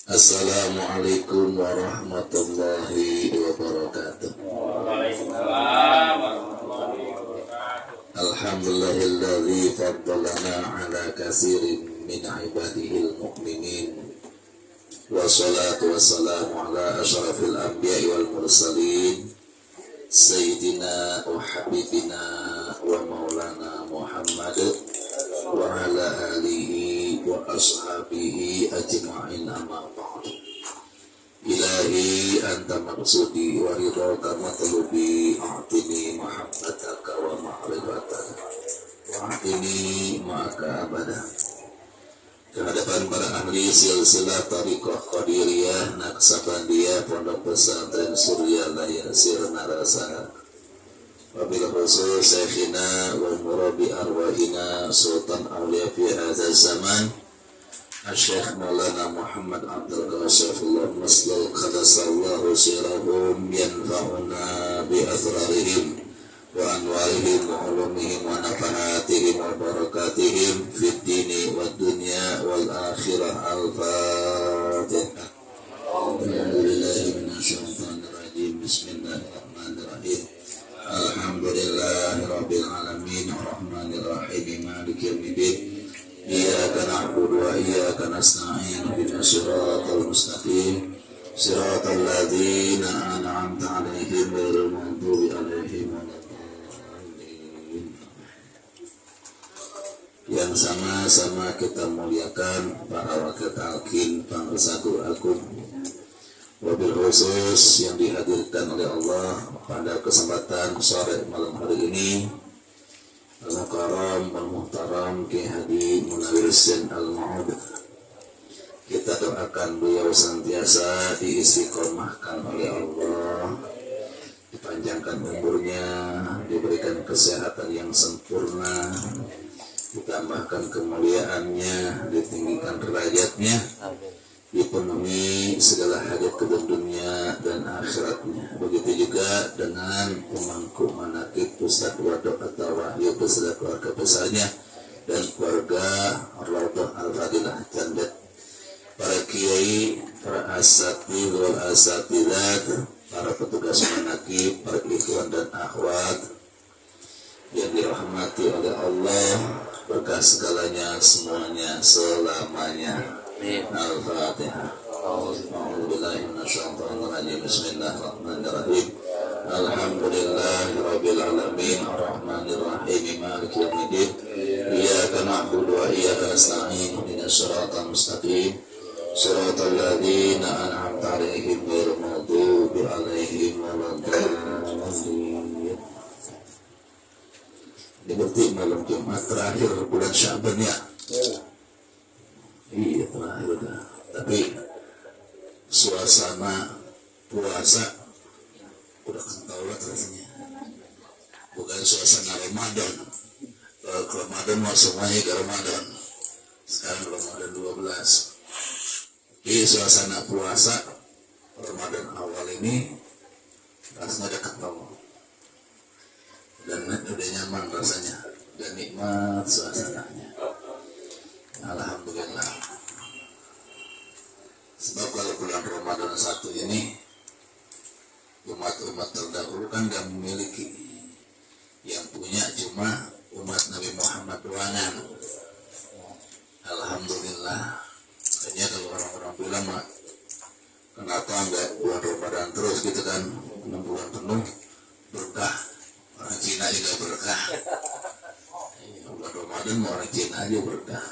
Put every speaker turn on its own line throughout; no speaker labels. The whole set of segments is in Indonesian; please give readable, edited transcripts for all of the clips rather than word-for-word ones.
Assalamualaikum warahmatullahi wabarakatuh.
Waalaikumsalam warahmatullahi wabarakatuh.
Alhamdulillahilladzi faddalana ala katsirin min ibadihil mu'minin. Wassalatu wassalamu ala asyrafil anbiya'i wal mursalin sayyidina wa habibina wa maulana Muhammad wa ala alihi wa ashabihi ajma'in, amma ba'd. Ilahi anta maqsudi wa ridhaka matlubi, a'tini mahabbataka wa ma'rifataka wa a'tini ma'aka abada. Kehadapan para ahli silsilah Thariqah Qadiriyah Naksabandiyah Pondok Pesantren Surya Layasir Narasana, wabil khusus Syekhina wa murabi arwahina Sultan Aulia fi hadza zaman Syekh Maulana Muhammad Abdul Qasimullah Maslul Qadasallahu sirahum yanfa'una bi athrarihim wa anwarihim wa ulumihim wa nafahatihim wa barakatihim fid dini wad dunya wal akhirah. Al-Fatihah. A'udzubillahi minasyaitonir rajim. Bismillahirrahmanirrahim. Alhamdulillahi rabbil alamin arrahmanir rahim maliki yaumiddin. Iyyaka na'budu wa iyyaka nasta'in ihdinas siratal mustaqim siratal ladzina an'amta 'alaihim ghairil maghdubi 'alaihim waladdallin. Yang sama-sama kita muliakan para wakil talqin Pangresaku Agung, wabil khusus yang dihadirkan oleh Allah pada kesempatan sore malam hari ini, Al-Mukarram Al-Muhtaram Ki Haji Munawir Hussein Al-Ma'ud. Kita doakan beliau senantiasa diistiqomahkan oleh Allah, dipanjangkan umurnya, diberikan kesehatan yang sempurna, ditambahkan kemuliaannya, ditinggikan derajatnya, dipenuhi segala hajat dunia dan akhiratnya. Begitu juga dengan pemangku manakib Ustadz Wadok atau Wahyu beserta keluarga besarnya dan keluarga Raudhah Al-Fadilah Jandat, para kiai, para asatidz wal asatidzat, para petugas manakib, para ikhwan dan akhwat yang dirahmati oleh Allah, berkah segalanya, semuanya, selamanya. Al-Fatihah. A'udzubillahi minasyaitonir rajim. Bismillahirrahmanirrahim. Alhamdulillahirabbil alamin arrahmanir rahim maliki yaumiddin. Iyyaka na'budu wa iyyaka nasta'in ihdinas siratal mustaqim siratal ladzina an'amta 'alaihim ghairil maghdubi 'alaihim waladdallin. Ini berarti malam Jumat terakhir bulan Sya'ban ya. Iya terakhir udah. Tapi suasana puasa udah kental banget rasanya. Bukan suasana Ramadan. Kalau Ramadan mau semuanya ke Ramadan. Sekarang Ramadan 12. Di suasana puasa Ramadan awal ini rasanya udah kental. Dan udah nyaman rasanya. Dan nikmat suasananya. Alhamdulillah. Sebab kalau bulan Ramadan 1 ini umat-umat terdahulu kan gak memiliki, yang punya cuma umat Nabi Muhammad doangan. Alhamdulillah. Makanya kalau orang-orang bilang kenapa enggak bulan Ramadan terus gitu kan, 6 bulan penuh berkah. Orang Cina juga berkah. Bulan Ramadan mau orang Cina aja berkah.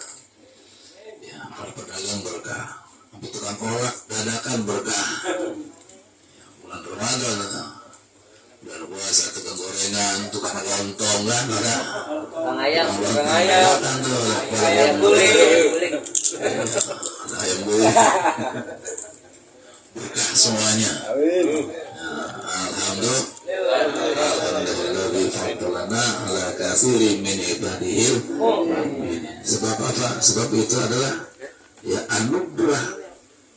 Ya, para pedagang berkah, sampai tukang kolak dadakan berkah. Ya, bulan Ramadan, bulan puasa tukang gorengan, tukang lontong kan ada.
Tukang ayam buli.
Ada ayam buli. Berkah semuanya. Alhamdulillah. Alhamdulillah bifadlana ala katsirin min ibadihil. Sebab apa? Sebab itu adalah ya anugerah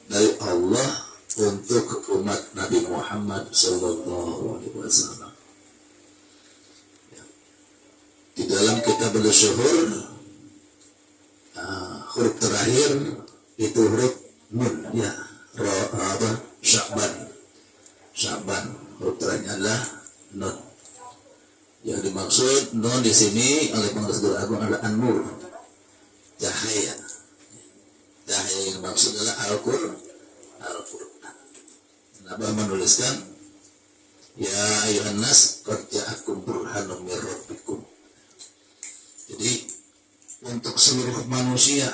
dari Allah untuk umat Nabi Muhammad sallallahu alaihi wasallam. Di dalam kitab al-syuhur huruf terakhir itu huruf Nun ya, Sya'ban. Sya'ban putranya adalah Nun. Yang dimaksud Nun di sini oleh pengarang Surah Agung adalah An-Nur, cahaya. Cahaya yang dimaksud adalah Al-Qur'an. Nabi menuliskan, ya ayuhan nas qad ja'akum burhanun mir rabbikum. Jadi untuk seluruh manusia,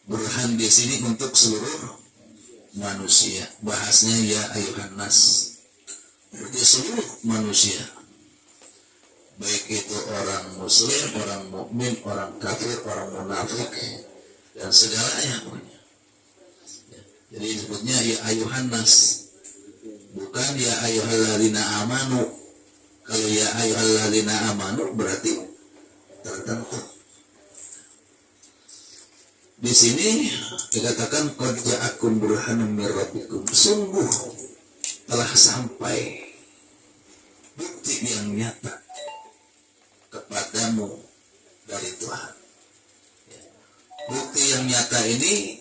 burhan di sini untuk seluruh manusia. Bahasnya ya ayuhan nas. Berarti seluruh manusia. Baik itu orang muslim, orang mukmin, orang kafir, orang munafik, dan segalanya. Jadi disebutnya ya ayuhan nas. Bukan ya ayyuhalladzina amanu. Kalau ya ayyuhalladzina amanu berarti tertentu. Di sini dikatakan qad ja'akum burhanun mir rabbikum. Sungguh telah sampai bukti yang nyata kepadamu dari Tuhan. Bukti yang nyata ini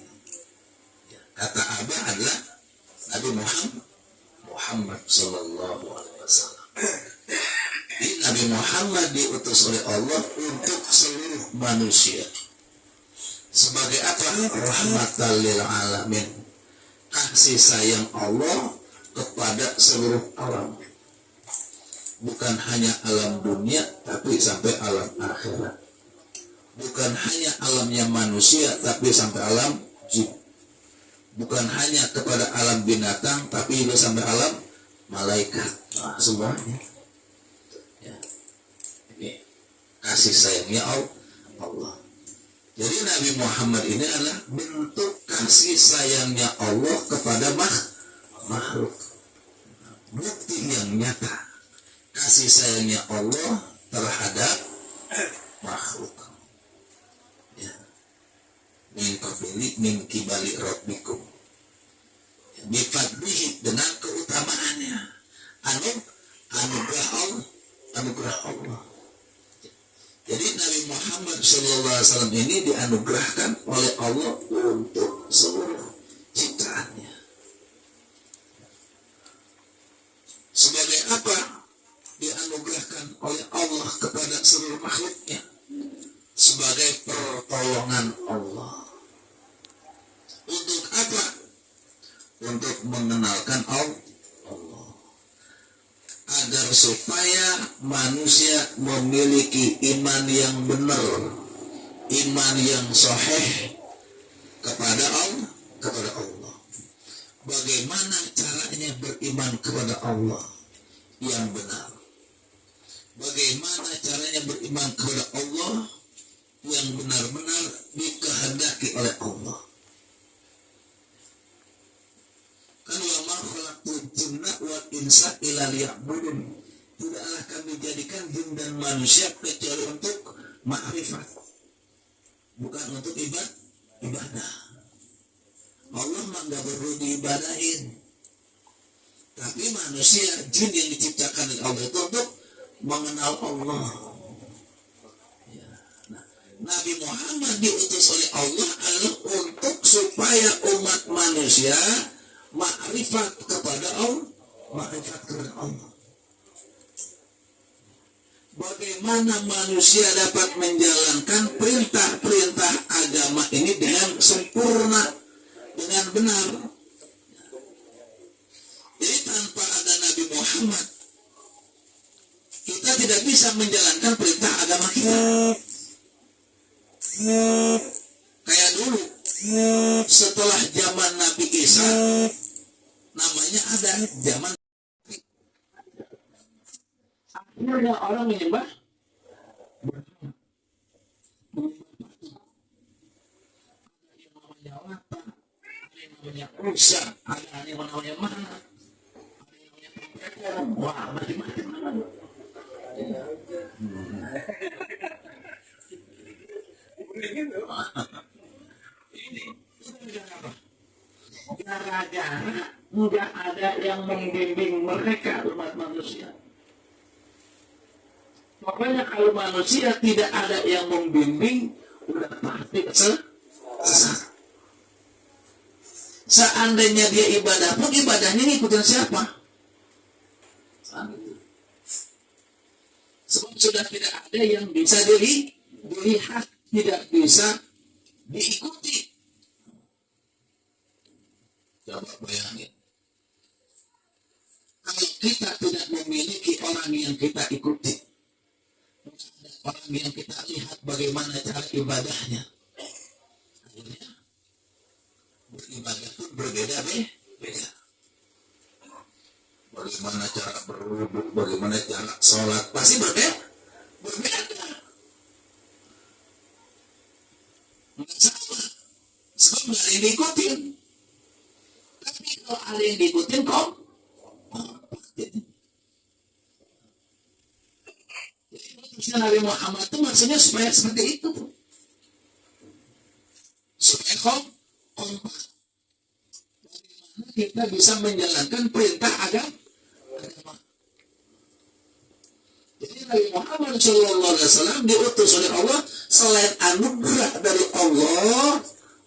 kata Abah adalah Nabi Muhammad sallallahu alaihi wasallam. Nabi Muhammad diutus oleh Allah untuk seluruh manusia. Sebagai apa? Rahmatan lil alamin. Kasih sayang Allah kepada seluruh alam. Bukan hanya alam dunia, tapi sampai alam akhirat. Bukan hanya alamnya manusia, tapi sampai alam jin. Bukan hanya kepada alam binatang, tapi juga sampai alam malaikat. Nah, semuanya. Ya. Ini kasih sayangnya Allah. Jadi Nabi Muhammad ini adalah bentuk kasih sayangnya Allah kepada makhluk. Bukti yang nyata kasih sayangnya Allah terhadap makhluk. Ya. Min kibali rabbikum. Bifadlihi, dengan keutamaannya. Anugerah Allah. Jadi Nabi Muhammad SAW ini dianugerahkan oleh Allah untuk seluruh ciptaannya. Sebagai apa dianugerahkan oleh Allah kepada seluruh makhluknya? Sebagai pertolongan Allah. Untuk apa? Untuk mengenalkan Allah. Agar supaya manusia memiliki iman yang benar, iman yang sahih kepada Allah. Bagaimana caranya beriman kepada Allah yang benar? Bagaimana caranya beriman kepada Allah yang benar-benar dikehendaki oleh Allah? Kan wa ma khalaqtul jinna wal insa illa liya'budun. Tidaklah kami jadikan jin dan manusia kecuali untuk ma'rifat, bukan untuk ibadah. Allah mah nggak perlu diibadahin, tapi manusia, jin yang diciptakan oleh Allah itu untuk mengenal Allah. Ya. Nah, Nabi Muhammad diutus oleh Allah adalah untuk supaya umat manusia makrifat kepada Allah. Bagaimana manusia dapat menjalankan perintah-perintah agama ini dengan sempurna, dengan benar. Jadi tanpa ada Nabi Muhammad, kita tidak bisa menjalankan perintah agama kita. Kayak dulu, setelah zaman Nabi Isa, namanya ada zaman akhirnya orang menyembah yang namanya Lata, ada yang namanya Usa, ada yang namanya Mana, ada yang namanya Pempekor, wah macam-macam. Ini gara-gara nggak ada yang membimbing mereka, umat manusia. Pokoknya kalau manusia tidak ada yang membimbing, udah pasti Sesat. Seandainya dia ibadah pun ibadahnya ngikutin siapa? Sebab sudah tidak ada yang bisa dilihat, tidak bisa diikuti. Coba bayangin. Kalau kita tidak memiliki orang yang kita ikuti, orang yang kita lihat bagaimana cara ibadahnya, akhirnya beribadah pun berbeda. Bagaimana cara berwudu, bagaimana cara sholat, pasti berbeda. Nggak sama. Sebab nggak ada yang diikutin. Tapi kalau ada yang diikutin, kok jadi Nabi Muhammad itu maksudnya supaya seperti itu, supaya kompak. Bagaimana kita bisa menjalankan perintah agama. Jadi Nabi Muhammad SAW diutus oleh Allah selain anugerah dari Allah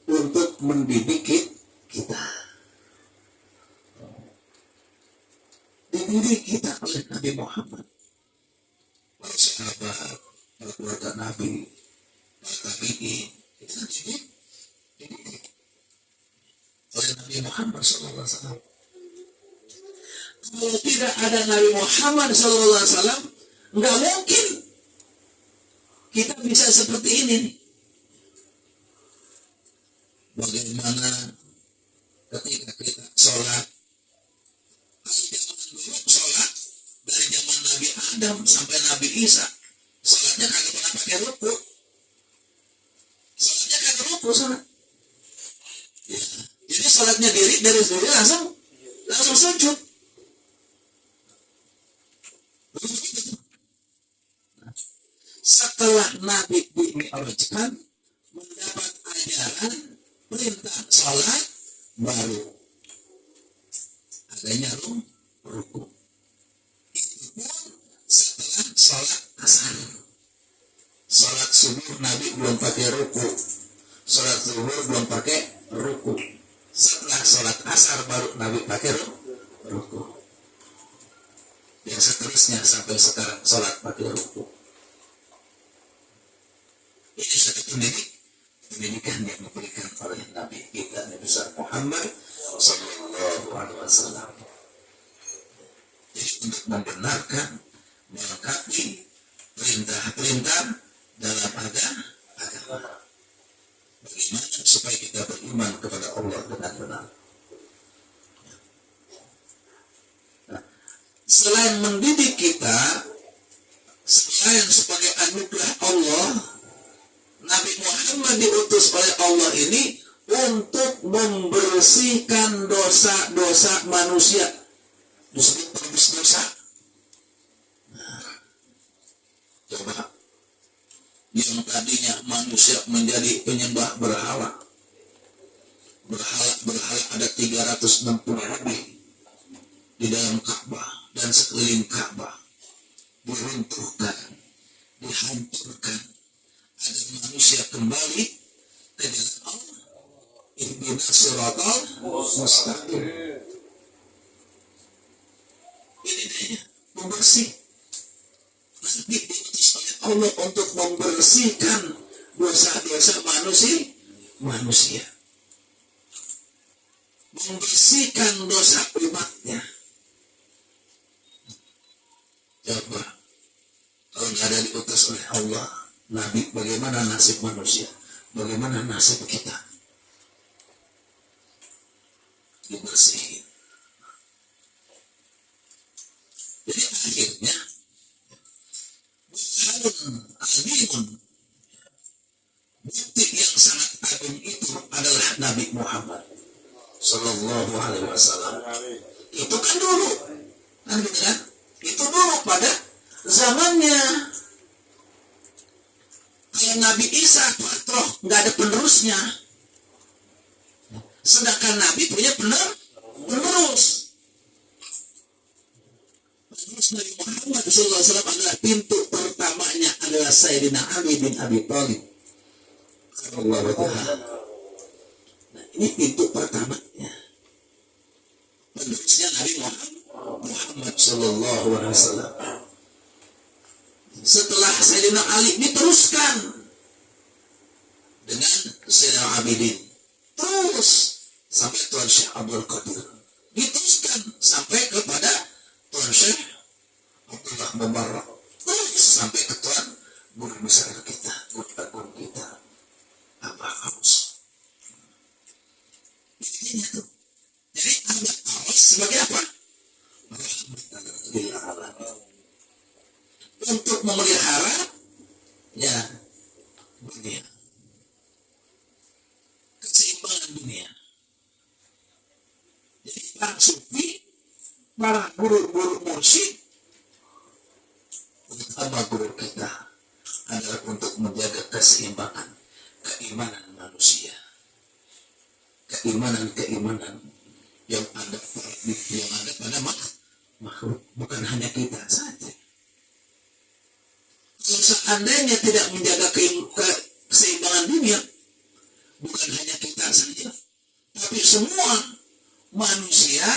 untuk mendidik kita. Dididik kita oleh Nabi Muhammad. Para sahabat, para keluarga Nabi, para tabi'in, itu kan dididik oleh Nabi Muhammad SAW. Kalau tidak ada Nabi Muhammad SAW, nggak mungkin kita bisa seperti ini. Bagaimana ketika kita sholat, sholat dari zaman Nabi Adam sampai Nabi Isa, sholatnya kagak pernah pakai ruku. Sholatnya kagak ruku sholat. Ya. Jadi sholatnya dari sendiri langsung sujud. Setelah Nabi dimi'rajkan, mendapat ajaran perintah sholat, baru adanya ruku. Itu pun setelah sholat asar. Sholat subuh Nabi belum pakai ruku, sholat zuhur belum pakai ruku. Setelah sholat asar baru Nabi pakai ruku. Yang seterusnya sampai sekarang sholat pakai ruku. Ini satu pendidikan yang diberikan oleh Nabi kita Nabi besar Muhammad Sallallahu Alaihi Wasallam. Jadi untuk membenarkan, melengkapi perintah-perintah dalam agama. Bagaimana supaya kita beriman kepada Allah dengan benar. Nah, selain mendidik kita, selain sebagai anugerah Allah, Nabi Muhammad diutus oleh Allah ini untuk membersihkan dosa-dosa manusia. Disebut penebus dosa. Nah, coba yang tadinya manusia menjadi penyembah berhala. Berhala ada 360 lebih di dalam Ka'bah dan sekeliling Ka'bah. Diruntuhkan, dihancurkan, agar manusia kembali ke jalan Allah. Ihdinas siratal mustaqim. Ini dia membersih. Nabi diutus oleh Allah untuk membersihkan dosa-dosa manusia. Membersihkan dosa umatnya. Coba kalau nggak ada diutus oleh Allah, Nabi, bagaimana nasib manusia? Bagaimana nasib kita? Dibersihin. Jadi akhirnya Burhanun Alimun, bukti yang sangat agung itu adalah Nabi Muhammad Sallallahu Alaihi Wasallam. Itu kan dulu, kan gitu kan? Itu dulu pada zamannya. Kalau Nabi Isa patroh nggak ada penerusnya, sedangkan Nabi punya penerus. Penerus Nabi Muhammad SAW adalah pintu pertamanya adalah Sayyidina Ali bin Abi Thalib. Ini pintu pertamanya. Penerusnya Nabi Muhammad Sallallahu Alaihi Wasallam. Setelah Sayyidina Ali diteruskan dengan Sayyidina Abidin, terus sampai Tuan Syekh Abdul Qadir, diteruskan sampai kepada Tuan Syekh Abdullah Mubarak, terus sampai ke Tuan guru besar kita, guru agung kita, Abah Aus. Intinya tuh. Jadi Abah Aus sebagai apa? Rahmatan alamin. Untuk memelihara ya dunia, keseimbangan dunia. Jadi para sufi, para guru-guru mursyid, utama guru kita adalah untuk menjaga keseimbangan keimanan manusia, keimanan yang ada pada makhluk, bukan hanya kita saja. Kalau seandainya tidak menjaga keseimbangan dunia, bukan hanya kita saja, tapi semua manusia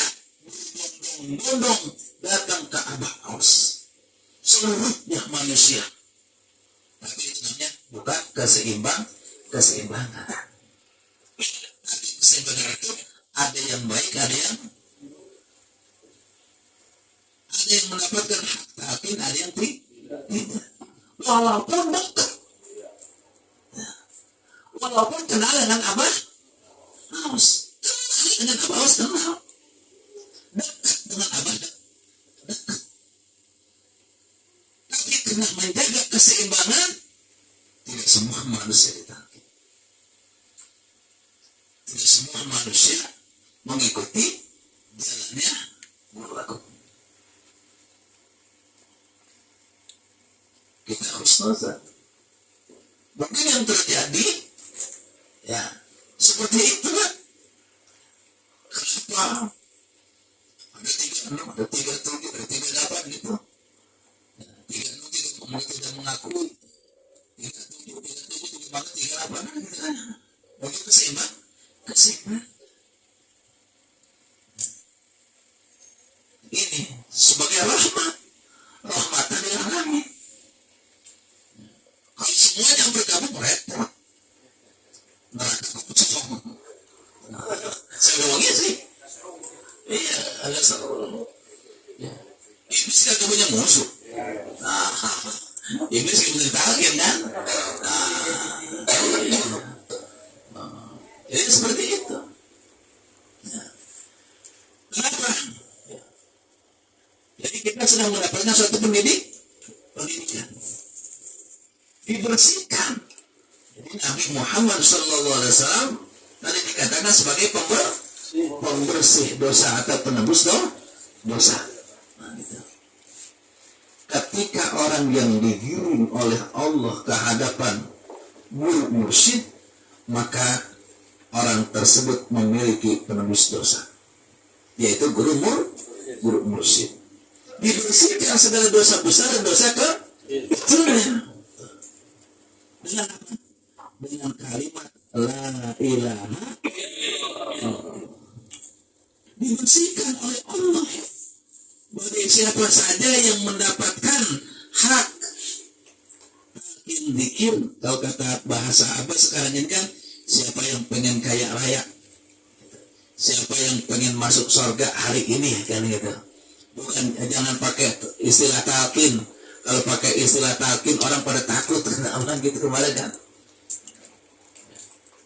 berbondong-bondong datang ke Abah Aus, seluruhnya manusia. Tapi itu namanya bukan keseimbangan. Tapi keseimbangan itu ada yang baik, ada yang mendapatkan hak takin, ada yang tidak. Walaupun dekat, walaupun kenal dengan Abah Aus, kenal dekat dengan Abah, dekat. Tapi karena menjaga keseimbangan, tidak semua manusia ditangkap. Tidak semua manusia mengikuti jalannya guru agung. Kita harus nazar. Mungkin yang terjadi ya seperti itu kan. Kenapa? Ada 36, ada 37, ada 38 gitu. 36 tidak mengakui. 37 tidak banget, 38 gitu kan. Untuk keseimbangan. Ini sebagai rahmatan lil alamin. Kalau semuanya bergabung repot. Neraka kocok. Saya ngomongnya sih. Iya, agak seru. Iblis kan punya musuh. Iblis kan punya target kan. Jadi seperti itu. Kenapa? Jadi kita sedang mendapatkan suatu pendidikan. Dibersihkan. Jadi Nabi Muhammad SAW tadi dikatakan sebagai pembersih dosa atau penebus dosa. Nah, gitu. Ketika orang yang digiring oleh Allah ke hadapan guru mursyid, maka orang tersebut memiliki penebus dosa, yaitu guru mursyid. Dibersihkan segala dosa besar dan dosa kecilnya. Dengan apa? Dengan kalimat la ilaha illallah. Dibersihkan oleh Allah. Bagi siapa saja yang mendapatkan hak zikir, kalau kata bahasa apa sekarang ini kan, siapa yang pengen kaya raya, siapa yang pengen masuk surga hari ini kan gitu. Bukan, jangan pakai istilah talqin. Kalau pakai istilah talqin orang pada takut karena orang gitu kemarin kan.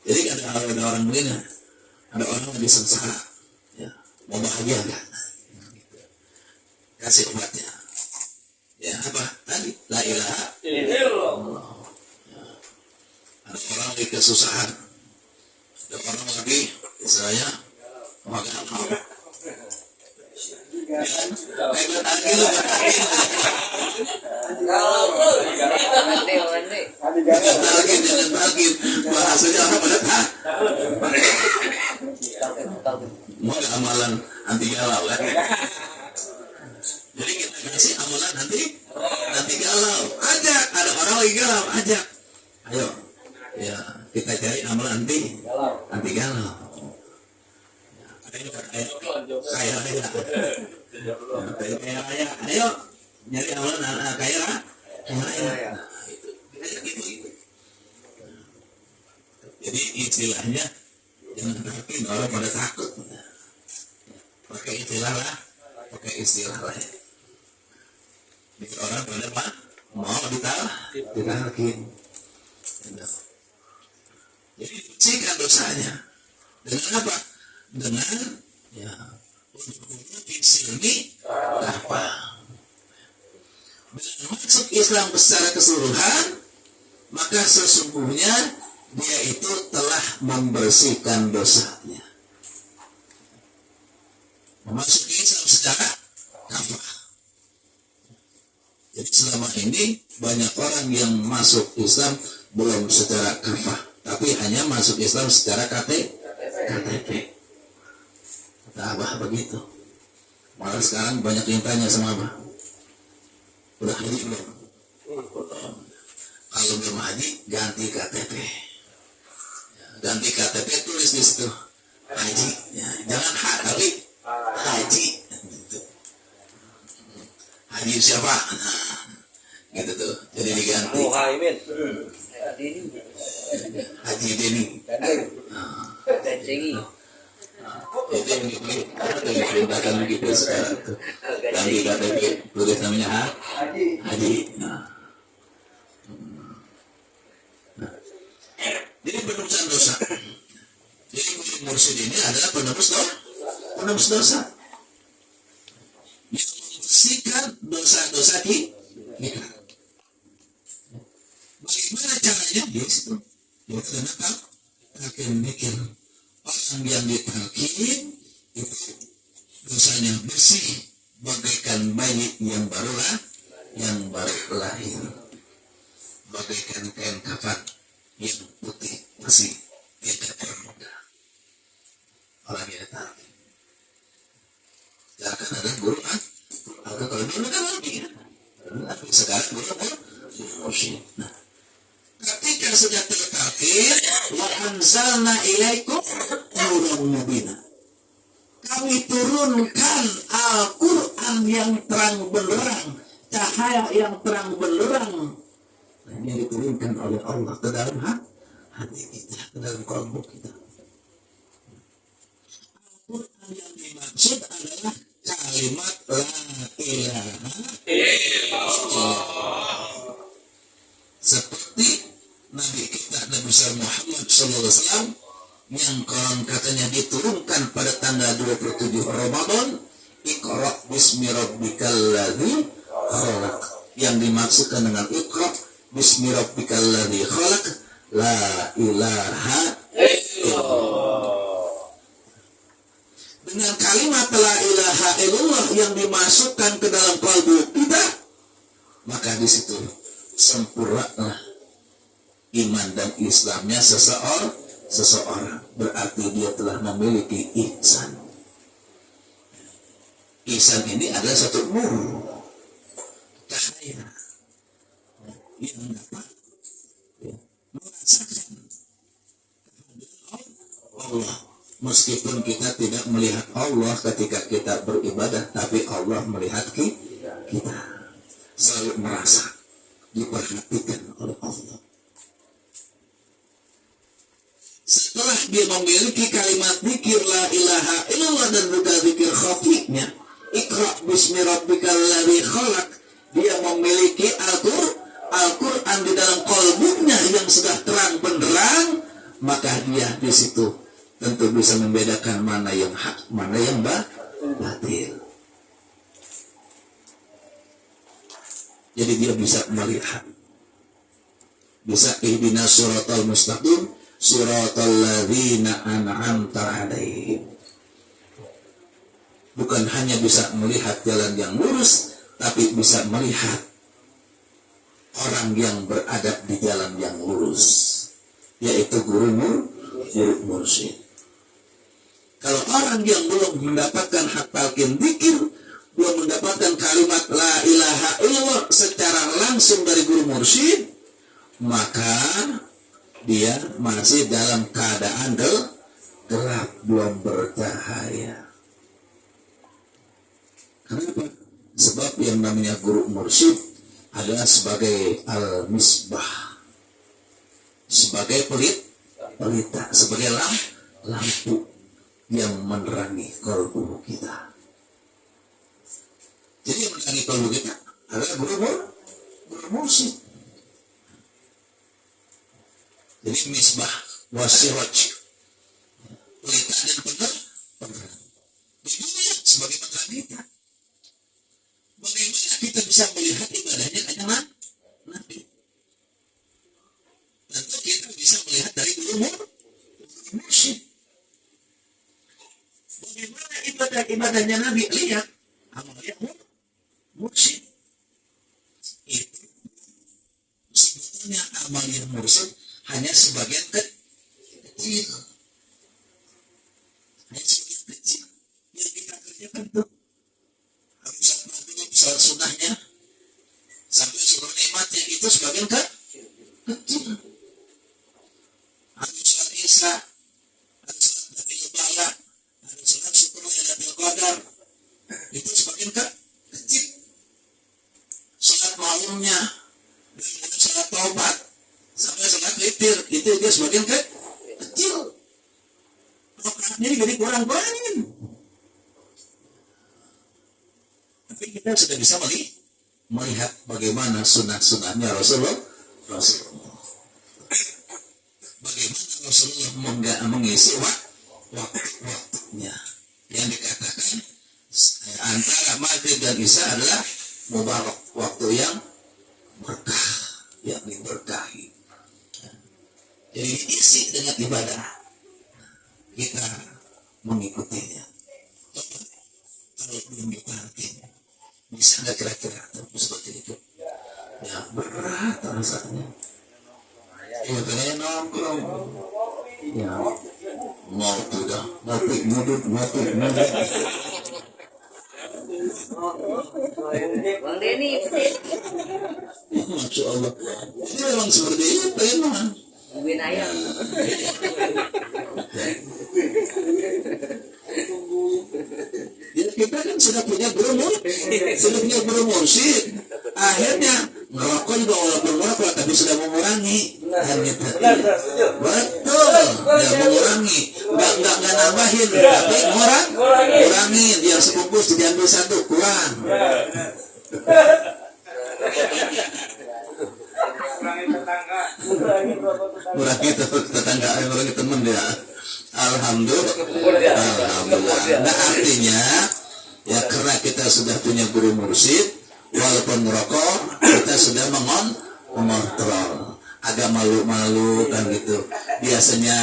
Jadi ada orang begini, ada orang lagi sengsara, ya, mau bahagia kan? Kasih obatnya. Ya apa tadi? La ilaha illallah. Ya. Ada orang lagi kesusahan, ada orang lagi istilahnya magang. Bahasanya orang pada mau amalan anti galau kan? Jadi kita kasih amalan anti galau. Ajak, ada orang lagi galau, ajak. Ayo, ya kita cari amalan anti galau. kaya raya. Kaya raya, ayo nyari awal kaya raya. Nah, itu gitu. Jadi istilahnya jangan yakin orang pada takut. Pakai istilah lah. Jadi orang pada mau ditalakin. Jadi bersihkan dosanya dengan apa? Dengan silmi apa? Dengan masuk Islam secara keseluruhan, maka sesungguhnya dia itu telah membersihkan dosanya. Memasuki Islam secara kafah. Jadi selama ini banyak orang yang masuk Islam belum secara kafah, tapi hanya masuk Islam secara KTP. Kata Abah begitu. Malah sekarang banyak yang tanya sama Abah, udah haji belum? Kalau belum haji, ganti KTP. Ganti KTP, tulis di situ haji. Jangan tapi haji. Haji siapa? Nah, gitu tuh. Jadi diganti.
Muhaimin.
Haji Deni. Jadi diperintahkan begitu sekarang tuh. Ganti KTP, tulis namanya haji. Jadi penebusan dosa. Jadi mursyid ini adalah penebus dosa. Yang membersihkan dosa-dosa kita. Bagaimana caranya? Ya situ. Ya karena kakek mikir orang yang ditalkin itu dosanya bersih bagaikan bayi yang baru lahir, bagaikan kain kafan yang putih bersih tidak bernoda. Orang yang ditalkin. Sekarang ada guru atau kalau dulu kan lagi sekarang guru mursyid. Nah, ketika sudah tertalkin, wa anzalna ilaikum nuran mubina. Kami turunkan Al-Quran yang terang benderang, cahaya yang terang benderang. Nah, ini diturunkan oleh Allah ke dalam hati kita, ke dalam kalbu kita. Al-Quran yang dimaksud adalah kalimat la ilaha illallah. Seperti Nabi kita Nabi Muhammad SAW yang konon katanya diturunkan pada tanggal 27 Ramadan, Iqra bismi rabbikal ladzi khalaq. Yang dimaksudkan dengan Iqra bismi rabbikal ladzi khalaq la ilaha illallah. Dengan kalimat la ilaha illallah yang dimasukkan ke dalam kalbu kita, maka di situ sempurnalah iman dan Islamnya seseorang. Berarti dia telah memiliki ihsan. Ihsan ini adalah satu nur, cahaya yang dapat merasakan Allah. Meskipun kita tidak melihat Allah ketika kita beribadah, tapi Allah melihat kita. Selalu merasa diperhatikan oleh Allah. Setelah dia memiliki kalimat zikir la ilaha illallah dan juga zikir khafinya, Iqra bismi rabbikal ladzi khalaq, dia memiliki Al-Quran di dalam qalbunya yang sudah terang benderang, maka dia di situ tentu bisa membedakan mana yang hak, mana yang batil. Jadi dia bisa melihat, bisa ihdinas siratal mustaqim siratal ladzina an'amta 'alaihim. Bukan hanya bisa melihat jalan yang lurus, tapi bisa melihat orang yang beradab di jalan yang lurus, yaitu guru mursyid. Kalau orang yang belum mendapatkan hak talqin dzikir, belum mendapatkan kalimat la ilaha illallah secara langsung dari guru mursyid, maka dia masih dalam keadaan gelap, belum bercahaya. Kenapa? Sebab yang namanya guru mursyid adalah sebagai al-misbah, sebagai pelita, sebagai lampu yang menerangi kalbu kita. Jadi yang menerangi kalbu kita adalah guru mursyid. Jadi misbah wasiraj, pelita dan penerang. Begitu sebagai penerang kita. Bagaimana kita bisa melihat ibadahnya kanjeng Nabi? Tentu kita bisa melihat dari guru mursyid. Bagaimana ibadahnya Nabi? Lihat amalnya mursyid. Itu sebetulnya amalnya mursyid hanya sebagian kecil. Hanya sebagian kecil yang kita kerjakan tuh. Harus salat sunnahnya sampai seluruh nikmatnya itu sebagian kecil. Harus salat isya, harus salat Lailatul Qadar, harus salat syukur Lailatul Qadar, itu sebagian kecil. Salat malamnya, dan kemudian salat taubat sampai salat witir itu dia sebagian kecil. Rakaatnya juga dikurang-kurangin. Tapi kita sudah bisa melihat bagaimana sunnah-sunnahnya Rasulullah. Bagaimana Rasulullah mengisi waktunya. Yang dikatakan antara maghrib dan isya adalah mubarak, waktu yang berkah, yang diberkahi. Jadi diisi dengan ibadah. Kita mengikutinya. Coba kalau belum diperhatiin, bisa nggak kira-kira seperti itu? Ya berat rasanya. Ya kayak nongkrong. Ya mau sudah mati mudut.
Bang Denny.
Masya Allah. Ini memang seperti itu emang.
Tungguin ayam.
Ya kita kan sudah punya guru mursyid. Akhirnya ngerokok juga walaupun merokok tapi sudah mengurangi. Betul, ya mengurangi. Nggak nambahin, tapi ngurangin. Yang sebungkus diambil satu kurang. Kurangi tetangga, kurangi teman dia. Alhamdulillah. Nah artinya ya karena kita sudah punya guru mursyid, walaupun merokok kita sudah mengontrol. Agak malu-malu kan gitu. Biasanya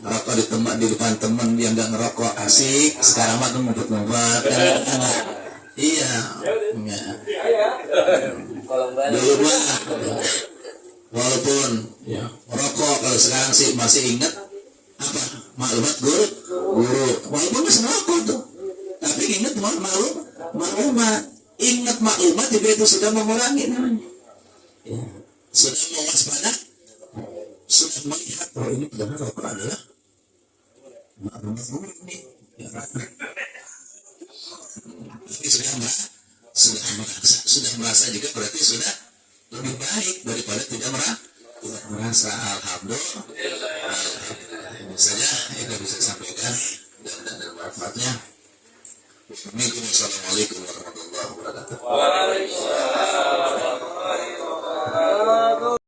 rokok di depan teman yang nggak ngerokok asik. Sekarang mah ngumpet-ngumpet kan. Iya. Dulu mah walaupun merokok, kalau sekarang sih masih ingat apa maklumat guru walaupun masih ngerokok tuh, tapi ingat maklumat juga itu sudah mengurangi namanya. Sudah mewaspada, sudah melihat bahwa ini benar rokok adalah maklumat guru nih. Tapi sudah merasa juga berarti sudah lebih baik daripada tidak merasa. Alhamdulillah. Ini saja yang bisa sampaikan dan manfaatnya. Assalamualaikum warahmatullahi wabarakatuh.